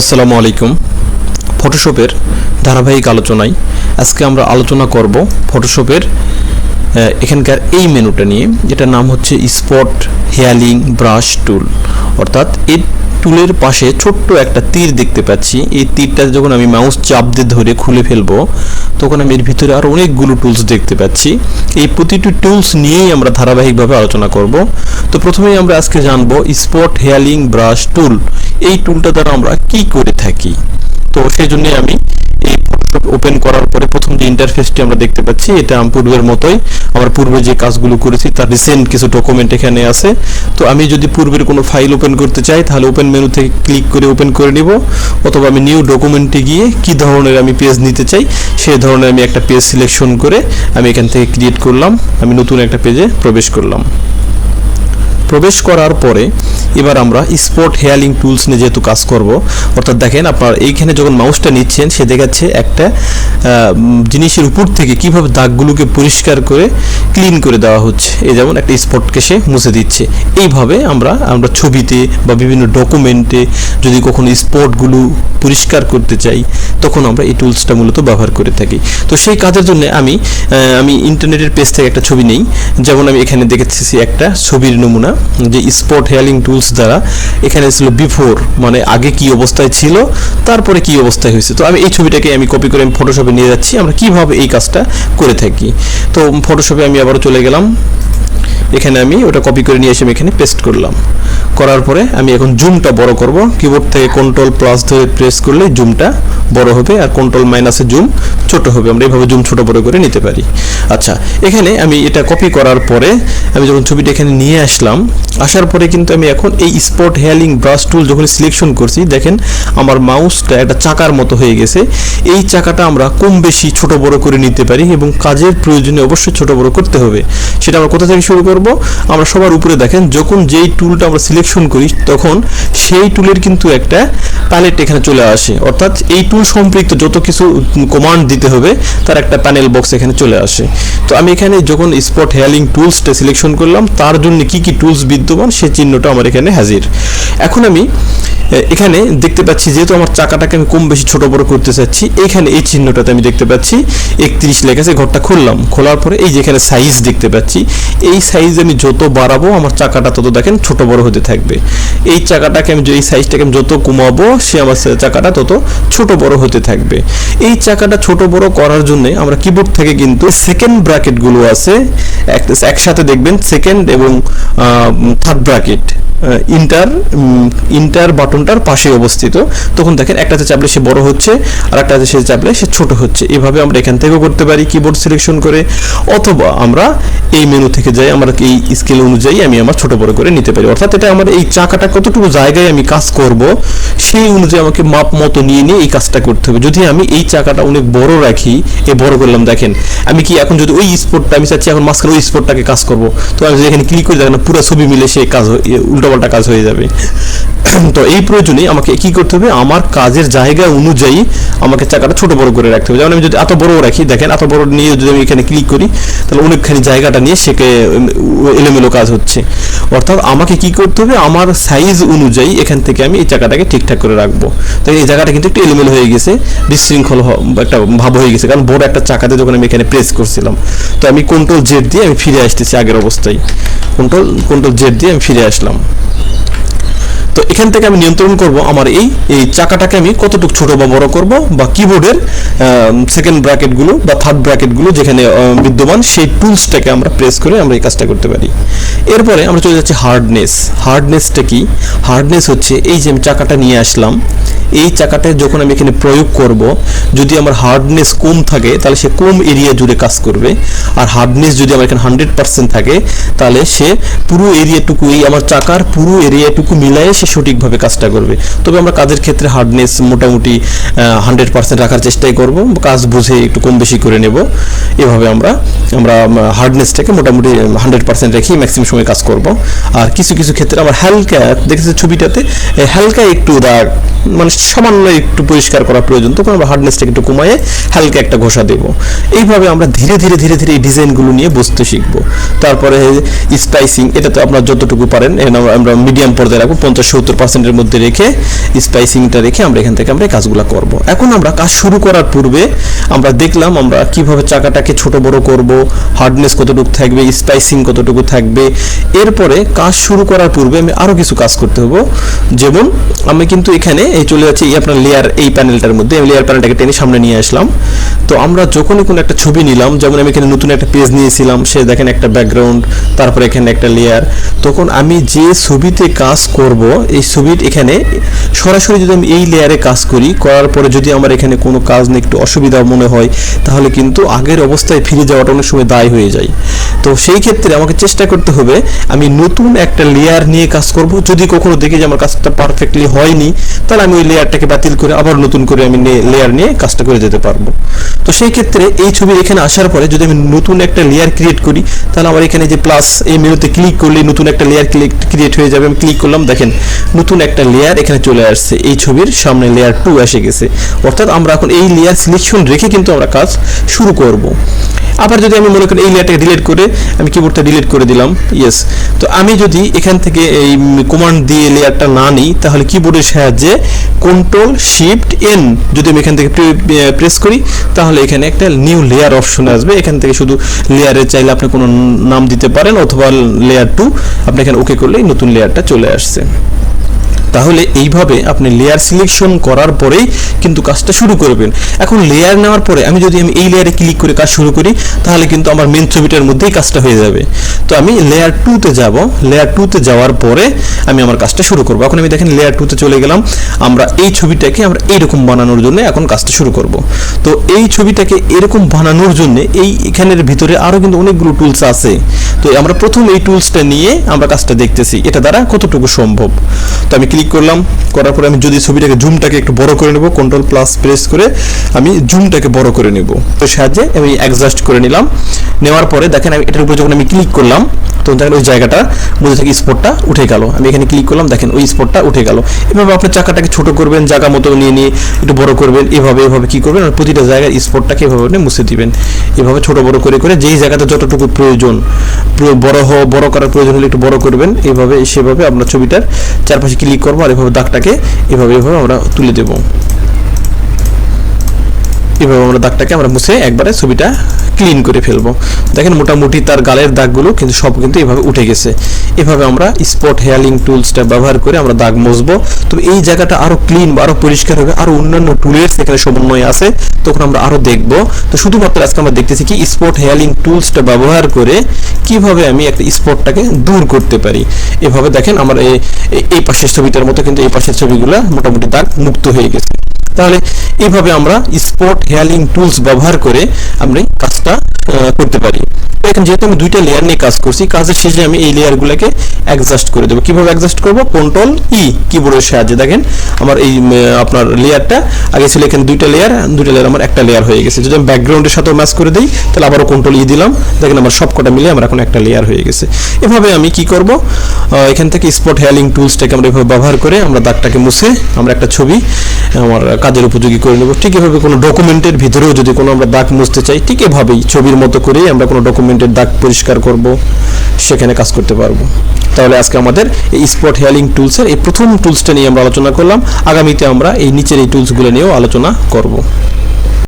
আসসালামু আলাইকুম। ফটোশপের ধারাবাহিক আলোচনায় আজকে আমরা আলোচনা করব ফটোশপের এখানকার এই মেনুটা নিয়ে, যেটার নাম হচ্ছে স্পট হেয়ালিং ব্রাশ টুল। অর্থাৎ এই টুলের পাশে ছোট্ট একটা তীর দেখতে পাচ্ছি। এই তীরটা যখন আমি মাউস চাপ দিয়ে ধরে খুলে ফেলবো তখন আমি এর ভিতরে আরও অনেকগুলো টুলস দেখতে পাচ্ছি। এই প্রতিটি টুলস নিয়েই আমরা ধারাবাহিকভাবে আলোচনা করব। তো প্রথমেই আমরা আজকে জানবো স্পট হেয়ালিং ব্রাশ টুল। এই টুলটা দ্বারা আমরা কি করে থাকি। তো সেই জন্য আমি এই ফটোশপ ওপেন করার পরে প্রথম যে ইন্টারফেসটি আমরা দেখতে পাচ্ছি, এটা আমি পূর্বের মতোই আমার পূর্বে যে কাজগুলো করেছি তার রিসেন্ট কিছু ডকুমেন্ট এখানে আছে। তো আমি যদি পূর্বের কোনো ফাইল ওপেন করতে চাই তাহলে ওপেন মেনু থেকে ক্লিক করে ওপেন করে নিব, অথবা আমি নিউ ডকুমেন্টে গিয়ে কি ধরনের আমি পেজ নিতে চাই সেই ধরনের আমি একটা পেজ সিলেকশন করে আমি এখান থেকে ক্রিয়েট করলাম। আমি নতুন একটা পেজে প্রবেশ করলাম। প্রবেশ করার পরে এবার আমরা স্পট হেয়ালিং টুলস নিয়ে যেহেতু কাজ করব, অর্থাৎ দেখেন আপনার এইখানে যখন মাউসটা নিচ্ছেন সে দেখাচ্ছে একটা জিনিসের উপর থেকে কিভাবে দাগগুলোকে পরিষ্কার করে ক্লিন করে দেওয়া হচ্ছে। এই যেমন একটা স্পটকে সে মুছে দিচ্ছে। এইভাবে আমরা ছবিতে বা বিভিন্ন ডকুমেন্টে যদি কখনো স্পটগুলো পরিষ্কার করতে চাই তখন আমরা এই টুলসটা মূলত ব্যবহার করে থাকি। তো সেই কাজের জন্য আমি ইন্টারনেটের পেজ থেকে একটা ছবি নেই। যেমন আমি এখানে দেখেছি একটা ছবির নমুনা যে স্পট হেয়ালিং টুলস দ্বারা এখানে ছিল বিফোর, মানে আগে কি অবস্থায় ছিল তারপরে কি অবস্থায় হয়েছে। তো আমি এই ছবিটাকে আমি কপি করে ফটোশপে নিয়ে যাচ্ছি আমরা কিভাবে এই কাজটা করে থাকি। তো ফটোশপে আমি আবারও চলে গেলাম, এখানে আমি ওটা কপি করে নিয়ে এসে আমি এখানে পেস্ট করলাম। করার পরে আমি এখন জুমটা বড় করব। কিবোর্ড থেকে কন্ট্রোল প্লাস ধরে প্রেস করলে জুমটা বড় হবে আর কন্ট্রোল মাইনাসে জুম ছোট হবে। আমরা এইভাবে জুম ছোট বড় করে নিতে পারি। আচ্ছা, এখানে আমি এটা কপি করার পরে আমি যখন ছবিটা এখানে নিয়ে আসলাম, আসার পরে কিন্তু আমি এখন এই স্পট হেয়ালিং ব্রাশ টুল যখন সিলেকশন করছি, দেখেন আমার মাউসটা একটা চাকার মতো হয়ে গেছে। এই চাকাটা আমরা কম বেশি ছোট বড় করে নিতে পারি এবং কাজের প্রয়োজনে অবশ্যই ছোট বড় করতে হবে। সেটা আমরা কোথা থেকে শুরু করব? আমরা সবার উপরে দেখেন যখন যেই টুলটা আমরা সিলেকশন করি তখন সেই টুলের কিন্তু একটা প্যালেট এখানে চলে আসে। অর্থাৎ এই টুল সম্পৃক্ত যত কিছু কমান্ড দিতে হবে তার একটা প্যানেল বক্স এখানে চলে আসে। তো আমি এখানে যখন স্পট হেয়ালিং টুলসটা সিলেকশন করলাম তার জন্য কি কি টুলস বিদ্যমান সেই চিহ্নটা আমার এখানে হাজির। এখন আমি এখানে দেখতে পাচ্ছি যেহেতু আমার চাকাটাকে আমি কম বেশি ছোট বড় করতে চাচ্ছি, এখানে এই চিহ্নটাতে আমি দেখতে পাচ্ছি 31 লেখা আছে। ঘরটা খুললাম, খোলার পরে এই যে এখানে সাইজ দেখতে পাচ্ছি, এই সাইজ আমি যত বাড়াবো আমার চাকাটা তত দেখেন ছোট বড় হতে থাকবে। এই চাকাটাকে আমি এই সাইজটাকে আমি যত কমাবো সে আমার চাকাটা তত ছোট বড় হতে থাকবে। এই চাকাটা ছোট বড় করার জন্য আমরা কিবোর্ড থেকে কিন্তু সেকেন্ড ব্র্যাকেটগুলো আছে একসাথে দেখবেন, সেকেন্ড এবং থার্ড ব্র্যাকেট ইন্টার বাটনটার পাশে অবস্থিত। তখন দেখেন একটাতে চাপলে সে বড় হচ্ছে আর একটাতে সে চাপলে সে ছোট হচ্ছে। এভাবে আমরা এখান থেকেও করতে পারি কিবোর্ড সিলেকশন করে, অথবা আমরা এই মেনু থেকে যাই আমরা এই স্কেল অনুযায়ী আমি আমার ছোট বড় করে নিতে পারি। অর্থাৎ এটা আমার এই চাকাটা কতটুকু জায়গায় আমি কাজ করব সেই অনুযায়ী আমাকে মাপ মতো নিয়ে এই কাজটা করতে হবে। যদি আমি এই চাকাটা অনেক বড় রাখি, বড় করলাম, দেখেন আমি কি এখন যদি ওই স্পটটা আমি চাচ্ছি এখন মাঝখানে ওই স্পটটাকে কাজ করব, তো আমি যদি এখানে ক্লিক করে দেখেন পুরো ছবি মিলে সে কাজ উল্টোপাল্টা কাজ হয়ে যাবে। তো এই প্রয়োজনে আমাকে কি করতে হবে, আমার কাজের জায়গা অনুযায়ী আমাকে চাকাটা ছোট বড় করে রাখতে হবে। যেমন আমি যদি এত বড় রাখি, দেখেন এত বড় নিয়ে যদি আমি এখানে ক্লিক করি তাহলে অনেকখানি জায়গাটা নিয়ে সেকে এলোমেলো কাজ হচ্ছে। অর্থাৎ আমাকে কি করতে হবে, আমার সাইজ অনুযায়ী এখান থেকে আমি এই চাকাটাকে ঠিকঠাক করে রাখবো। তো এই জায়গাটা কিন্তু একটু এলোমেলো হয়ে গেছে, বিশৃঙ্খল একটা ভাব হয়ে গেছে, কারণ বড় একটা চাকাতে যখন আমি এখানে প্রেস করছিলাম। তো আমি কন্ট্রোল জেড দিয়ে আমি ফিরে আসতেছি আগের অবস্থায়, কন্ট্রোল জেড দিয়ে আমি ফিরে আসলাম। তো এখান থেকে আমি নিয়ন্ত্রণ করব আমার এই চাকাটাকে আমি কতটুকু ছোট বা বড় করব, বা কিবোর্ডের সেকেন্ড ব্র্যাকেটগুলো বা থার্ড ব্র্যাকেটগুলো যেখানে বিদ্যমান সেই টুলসটাকে আমরা প্রেস করে আমরা এই কাজটা করতে পারি। এরপরে আমরা চলে যাচ্ছি হার্ডনেসটা কি? হার্ডনেস হচ্ছে এই যে আমি চাকাটা নিয়ে আসলাম, এই চাকাটা যখন আমি এখানে প্রয়োগ করব, যদি আমার হার্ডনেস কম থাকে তাহলে সে কম এরিয়া জুড়ে কাজ করবে, আর হার্ডনেস যদি আমার এখানে 100% থাকে তাহলে সে পুরো এরিয়াটুকু, এই আমার চাকার পুরো এরিয়াটুকু মিলায়ে সে সঠিকভাবে কাজটা করবে। তবে আমরা কাজের ক্ষেত্রে হার্ডনেস মোটামুটি 100% রাখার চেষ্টাই করব, কাজ বুঝে একটু কম বেশি করে নেব। এভাবে আমরা হার্ডনেসটাকে মোটামুটি 100% রেখে ম্যাক্সিমাম সময় কাজ করব। আর কিছু কিছু ক্ষেত্রে আমার হালকা, দেখেছি ছবিটাতে হালকা একটু দাগ মানে সামান্য একটু পরিষ্কার করা প্রয়োজন, তখন আমরা হার্ডনেসটাকে একটু কমায়ে হালকা একটা ঘষা দেব। এইভাবে আমরা ধীরে ধীরে ধীরে ধীরে এই ডিজাইনগুলো নিয়ে বুঝতে শিখবো। তারপরে স্পাইসিং, এটা তো আপনার যতটুকু পারেন আমরা মিডিয়াম পর্যায়ে রাখবো, 50-70% মধ্যে রেখে স্পাইসিংটা রেখে আমরা এখান থেকে আমরা এই কাজগুলো করব। এখন আমরা কাজ শুরু করার পূর্বে আমরা দেখলাম আমরা কিভাবে চাকাটাকে ছোট বড় করব, হার্ডনেস কতটুকু থাকবে, স্পাইসিং কতটুকু থাকবে। এরপরে কাজ শুরু করার পূর্বে আমি আরও কিছু কাজ করতে হবে, যেমন আমি কিন্তু এখানে এই চলে যাচ্ছি আপনার লেয়ার, এই প্যানেলটার মধ্যে আমি লেয়ার প্যানেলটাকে টেনে সামনে নিয়ে আসলাম। তো আমরা যখনই কোনো একটা ছবি নিলাম, যেমন আমি এখানে নতুন একটা পেজ নিয়েছিলাম, সে দেখেন একটা ব্যাকগ্রাউন্ড, তারপরে এখানে একটা লেয়ার, তখন আমি যে ছবিতে কাজ করব এই ছবির এখানে সরাসরি যদি আমি এই লেয়ারে কাজ করি, করার পরে যদি আমার এখানে কোনো কাজ নিয়ে একটু অসুবিধা মনে হয়, তাহলে কিন্তু আগের অবস্থায় ফিরে যাওয়াটা অনেক সময় দায় হয়ে যায়। তো সেই ক্ষেত্রে আমাকে চেষ্টা করতে হবে আমি নতুন একটা লেয়ার নিয়ে কাজ করব। যদি কখনো দেখি যে আমার কাজটা পারফেক্টলি হয়নি, তাহলে আমি ওই লেয়ারটাকে বাতিল করে আবার নতুন করে আমি লেয়ার নিয়ে কাজটা করে যেতে পারবো। তো সেই ক্ষেত্রে এই ছবির এখানে আসার পরে যদি আমি নতুন একটা লেয়ার ক্রিয়েট করি, তাহলে আমার এখানে যে প্লাস এই মেনুতে ক্লিক করলে নতুন একটা লেয়ার ক্রিয়েট হয়ে যাবে। আমি ক্লিক করলাম, দেখেন নতুন একটা লেয়ার এখানে চলে আসছে, এই ছবির সামনে লেয়ার 2 এসে গেছে। অর্থাৎ আমরা এখন এই লেয়ার সিলেকশন রেখে কিন্তু আমরা কাজ শুরু করব। আবার যদি আমি মনে করি এই লেয়ারটাকে ডিলিট করে আমি কিবোর্ডটা ডিলিট করে দিলাম, ইয়েস। তো আমি যদি এখান থেকে এই কমান্ড দিয়ে লেয়ারটা না নিই, তাহলে কিবোর্ডের সাহায্যে Ctrl+Shift+N যদি আমি এখান থেকে প্রেস করি, তাহলে এখানে একটা নিউ লেয়ার অপশন আসবে। এখান থেকে শুধু লেয়ারে চাইলে আপনি কোনো নাম দিতে পারেন, অথবা লেয়ার 2 আপনি এখানে ওকে করলেই নতুন লেয়ারটা চলে আসছে। তাহলে এইভাবে আপনি লেয়ার সিলেকশন করার পরেই কিন্তু কাজটা শুরু করবেন। এখন লেয়ার নেওয়ার পরে আমি এই লেয়ারে ক্লিক করে কাজ শুরু করি, তাহলে কিন্তু আমার মেন ছবিটার মধ্যেই কাজটা হয়ে যাবে। তো আমি লেয়ার 2-তে যাব, লেয়ার 2-তে যাওয়ার পরে আমি আমার কাজটা শুরু করব। এখন আমি দেখেন লেয়ার 2-তে চলে গেলাম। আমরা এই ছবিটাকে আমরা এইরকম বানানোর জন্য এখন কাজটা শুরু করব। তো এই ছবিটাকে এরকম বানানোর জন্য এখানের ভিতরে আরও কিন্তু অনেকগুলো টুলস আছে। তো আমরা প্রথম এই টুলসটা নিয়ে আমরা কাজটা দেখতেছি এটা দ্বারা কতটুকু সম্ভব। তো আমি ক্লিক করলাম, করার পরে আমি যদি ছবিটাকে জুমটাকে একটু বড় করে নেব, Ctrl+ প্রেস করে আমি জুমটাকে বড় করে নেব। তো সাহায্যে আমি অ্যাডজাস্ট করে নিলাম। নেওয়ার পরে দেখেন আমি এটার উপরে যখন আমি ক্লিক করলাম, তো দেখেন ওই জায়গাটা মধ্যে থেকে স্পটটা উঠে গেল। আমি এখানে ক্লিক করলাম, দেখেন ওই স্পটটা উঠে গেল। এভাবে আপনি চাকাটাকে ছোট করবেন, জায়গা মতো নিয়ে একটু বড় করবেন। এভাবে কি করবেন, আর প্রতিটা জায়গার স্পটটাকে এভাবে মুছে দিবেন। এভাবে ছোট বড় করে যেই জায়গাতে যতটুকু প্রয়োজন, বড় করার প্রয়োজন হলে একটু বড় করবেন। এভাবে সেভাবে আমরা ছবিটার চারপাশে ক্লিক করবো, আর এভাবে দাগটাকে এভাবে আমরা তুলে দেব। এভাবে আমরা দাগটাকে আমরা মুছে একবারে ছবিটা ক্লিন করে ফেলবো। দেখেন মোটামুটি তার গালের দাগগুলো কিন্তু সব কিন্তু এভাবে উঠে গেছে। এভাবে আমরা স্পট হেয়ালিং টুলসটা ব্যবহার করে আমরা দাগ মুছবো। তবে এই জায়গাটা আরো ক্লিন বা আরো পরিষ্কার হবে, আরো অন্যান্য টুলের এখানে সমন্বয় আছে, তখন আমরা আরো দেখবো। তো শুধুমাত্র আজকে আমরা দেখতেছি কি স্পট হেয়ালিং টুলসটা ব্যবহার করে কিভাবে আমি একটা স্পটটাকে দূর করতে পারি। এভাবে দেখেন আমার এই পাশের ছবিটার মতো কিন্তু এই পাশের ছবিগুলো মোটামুটি দাগ মুক্ত হয়ে গেছে। তাহলে এইভাবে আমরা স্পট হেয়ালিং টুলস ব্যবহার করে আমরা কাজটা করতে পারি। এখন যেহেতু আমি দুইটা লেয়ার নিয়ে কাজ করছি, কাজের শেষে আমি এই লেয়ারগুলোকে অ্যাডজাস্ট করে দেবো। কিভাবে অ্যাডজাস্ট করব, Ctrl+E কিবোর্ডের সাহায্যে। দেখেন আমার এই আপনার লেয়ারটা আগে ছিল এখানে দুইটা লেয়ার আমার একটা লেয়ার হয়ে গেছে। যদি আমি ব্যাকগ্রাউন্ডের সাথে ম্যাচ করে দিই, তাহলে আবারও Ctrl+E দিলাম, দেখেন আমার সবকটা মিলে আমার এখন একটা লেয়ার হয়ে গেছে। এভাবে আমি কি করব, এখান থেকে স্পট হেয়ালিং টুলসটাকে আমরা এভাবে ব্যবহার করে আমরা দাগটাকে মুছে আমরা একটা ছবি আমার কাজের উপযোগী করে নেব। ঠিক এভাবে কোনো ডকুমেন্টের ভিতরেও যদি কোনো আমরা দাগ মুছতে চাই, ঠিক এভাবেই ছবির মতো করেই আমরা কোনো ডকুমেন্টের দাগ পরিষ্কার করব, সেখানে কাজ করতে পারবো। তাহলে আজকে আমাদের এই স্পট হেয়ালিং টুলসের এই প্রথম টুলসটা নিয়ে আমরা আলোচনা করলাম। আগামীতে আমরা এই নিচের এই টুলসগুলো নিয়েও আলোচনা করব।